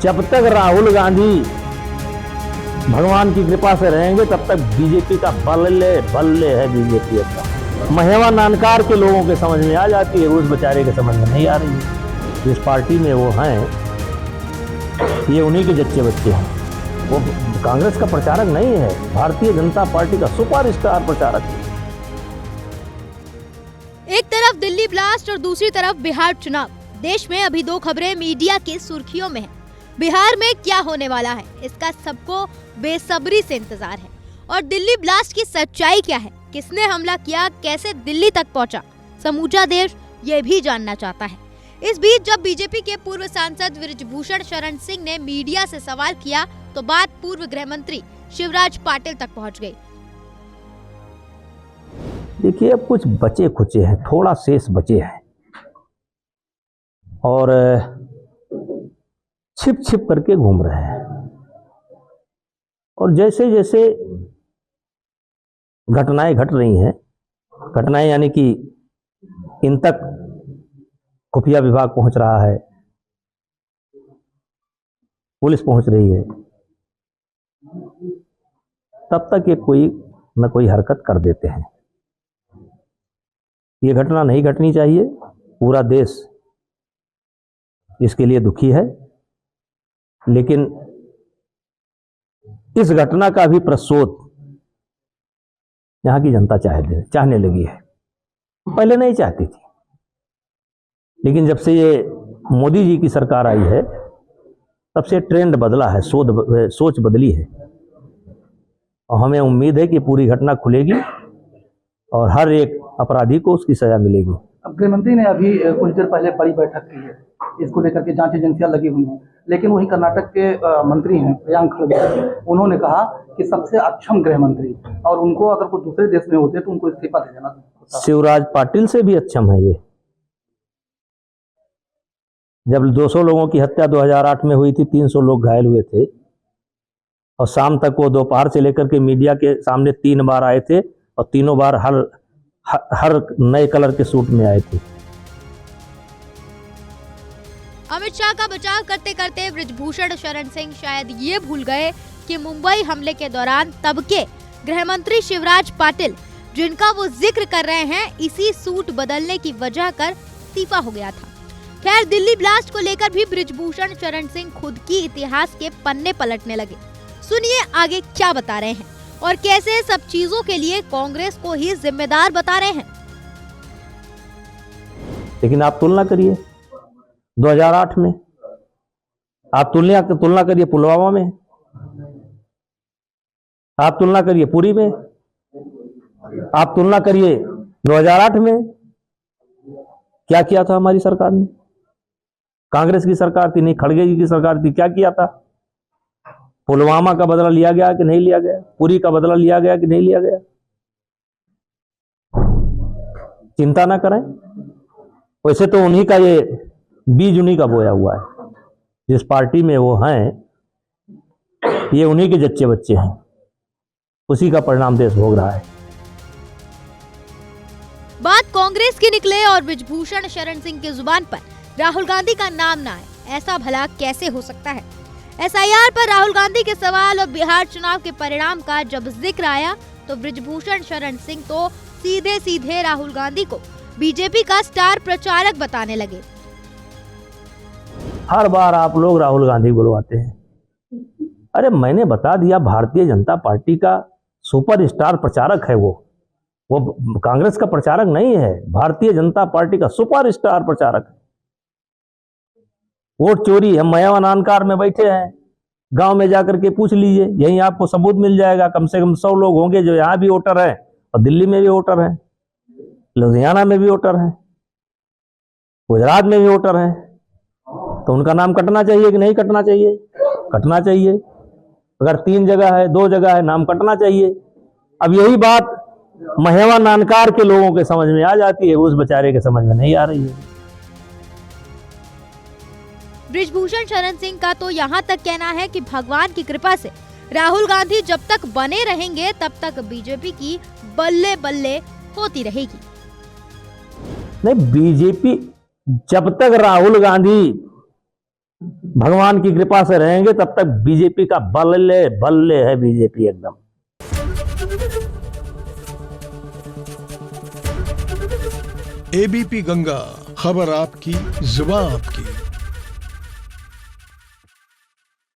जब तक राहुल गांधी भगवान की कृपा से रहेंगे तब तक बीजेपी का बल्ले बल्ले है। बीजेपी का महिमा नानकार के लोगों के समझ में आ जाती है, उस बेचारे के समझ में नहीं आ रही है। जिस पार्टी में वो हैं ये उन्हीं के जच्चे बच्चे हैं। वो कांग्रेस का प्रचारक नहीं है, भारतीय जनता पार्टी का सुपरस्टार प्रचारक है। एक तरफ दिल्ली ब्लास्ट और दूसरी तरफ बिहार चुनाव। देश में अभी दो खबरें मीडिया की सुर्खियों में हैं। बिहार में क्या होने वाला है, इसका सबको बेसब्री से इंतजार है। और दिल्ली ब्लास्ट की सच्चाई क्या है, किसने हमला किया, कैसे दिल्ली तक पहुंचा, समूचा देश ये भी जानना चाहता है। इस बीच जब बीजेपी के पूर्व सांसद बृजभूषण शरण सिंह ने मीडिया से सवाल किया तो बात पूर्व गृह मंत्री शिवराज पाटिल तक पहुंच गई। देखिए, अब कुछ बचे खुचे हैं, थोड़ा शेष बचे हैं और छिप छिप करके घूम रहे हैं। और जैसे जैसे घटनाएं घट रही हैं, घटनाएं यानी कि इन तक खुफिया विभाग पहुंच रहा है, पुलिस पहुंच रही है, तब तक ये कोई न कोई हरकत कर देते हैं। ये घटना नहीं घटनी चाहिए, पूरा देश इसके लिए दुखी है, लेकिन इस घटना का भी प्रस्रोत यहां की जनता चाहने लगी है। पहले नहीं चाहती थी, लेकिन जब से ये मोदी जी की सरकार आई है तब से ट्रेंड बदला है, सोच बदली है और हमें उम्मीद है कि पूरी घटना खुलेगी और हर एक अपराधी को उसकी सजा मिलेगी। अब गृह मंत्री ने अभी कुछ देर पहले बड़ी बैठक की है, इसको लेकर के जांच एजेंसियां लगी हुई हैं, लेकिन वही कर्नाटक के मंत्री हैं प्रियंक खड़गे, उन्होंने कहा कि सबसे अक्षम गृह मंत्री और उनको अगर कोई दूसरे देश में होते तो उनको इस्तीफा दे देना। शिवराज पाटिल से भी अक्षम है ये। जब 200 लोगों की हत्या 2008 में हुई थी, 300 लोग घायल हुए थे और शाम तक वो दोपहर से लेकर के मीडिया के सामने 3 बार आए थे और तीनों बार हर नए कलर के सूट में आए थे। अमित शाह का बचाव करते करते बृजभूषण शरण सिंह शायद ये भूल गए कि मुंबई हमले के दौरान तब के गृह मंत्री शिवराज पाटिल, जिनका वो जिक्र कर रहे हैं, इसी सूट बदलने की वजह कर इस्तीफा हो गया था। खैर, दिल्ली ब्लास्ट को लेकर भी बृजभूषण शरण सिंह खुद की इतिहास के पन्ने पलटने लगे। सुनिए आगे क्या बता रहे हैं और कैसे सब चीजों के लिए कांग्रेस को ही जिम्मेदार बता रहे हैं। लेकिन आप तुलना करिए 2008 में, आप तुलना करिए पुलवामा में, आप तुलना करिए पुरी में, आप तुलना करिए 2008 में। क्या किया था हमारी सरकार ने? कांग्रेस की सरकार थी, नहीं खड़गे जी की सरकार थी, क्या किया था? पुलवामा का बदला लिया गया कि नहीं लिया गया? पुरी का बदला लिया गया कि नहीं लिया गया? चिंता ना करें, वैसे तो उन्हीं का ये बीज उन्हीं का बोया हुआ है। जिस पार्टी में वो हैं ये उन्हीं के जच्चे बच्चे हैं, उसी का परिणाम देश भोग रहा है। बात कांग्रेस की निकले और बृजभूषण शरण सिंह की जुबान पर राहुल गांधी का नाम ना आए, ऐसा भला कैसे हो सकता है? SIR पर राहुल गांधी के सवाल और बिहार चुनाव के परिणाम का जब जिक्र आया तो बृजभूषण शरण सिंह तो सीधे सीधे राहुल गांधी को बीजेपी का स्टार प्रचारक बताने लगे। हर बार आप लोग राहुल गांधी बुलवाते हैं। अरे मैंने बता दिया, भारतीय जनता पार्टी का सुपरस्टार प्रचारक है वो कांग्रेस का प्रचारक नहीं है, भारतीय जनता पार्टी का सुपरस्टार प्रचारक है। वोट चोरी हम महिमा नानकार में बैठे हैं, गांव में जाकर के पूछ लीजिए, यहीं आपको सबूत मिल जाएगा। कम से कम 100 लोग होंगे जो यहाँ भी वोटर हैं और दिल्ली में भी वोटर हैं, लुधियाना में भी वोटर हैं, गुजरात में भी वोटर हैं। तो उनका नाम कटना चाहिए कि नहीं कटना चाहिए? कटना चाहिए। अगर 3 जगह है, 2 जगह है, नाम कटना चाहिए। अब यही बात महिमा नानकार के लोगों के समझ में आ जाती है, उस बेचारे के समझ में नहीं आ रही है। बृजभूषण शरण सिंह का तो यहाँ तक कहना है कि भगवान की कृपा से राहुल गांधी जब तक बने रहेंगे तब तक बीजेपी की बल्ले बल्ले होती रहेगी। नहीं, बीजेपी जब तक राहुल गांधी भगवान की कृपा से रहेंगे तब तक बीजेपी का बल्ले बल्ले है, बीजेपी एकदम। एबीपी गंगा, खबर आपकी, जुबान आपकी।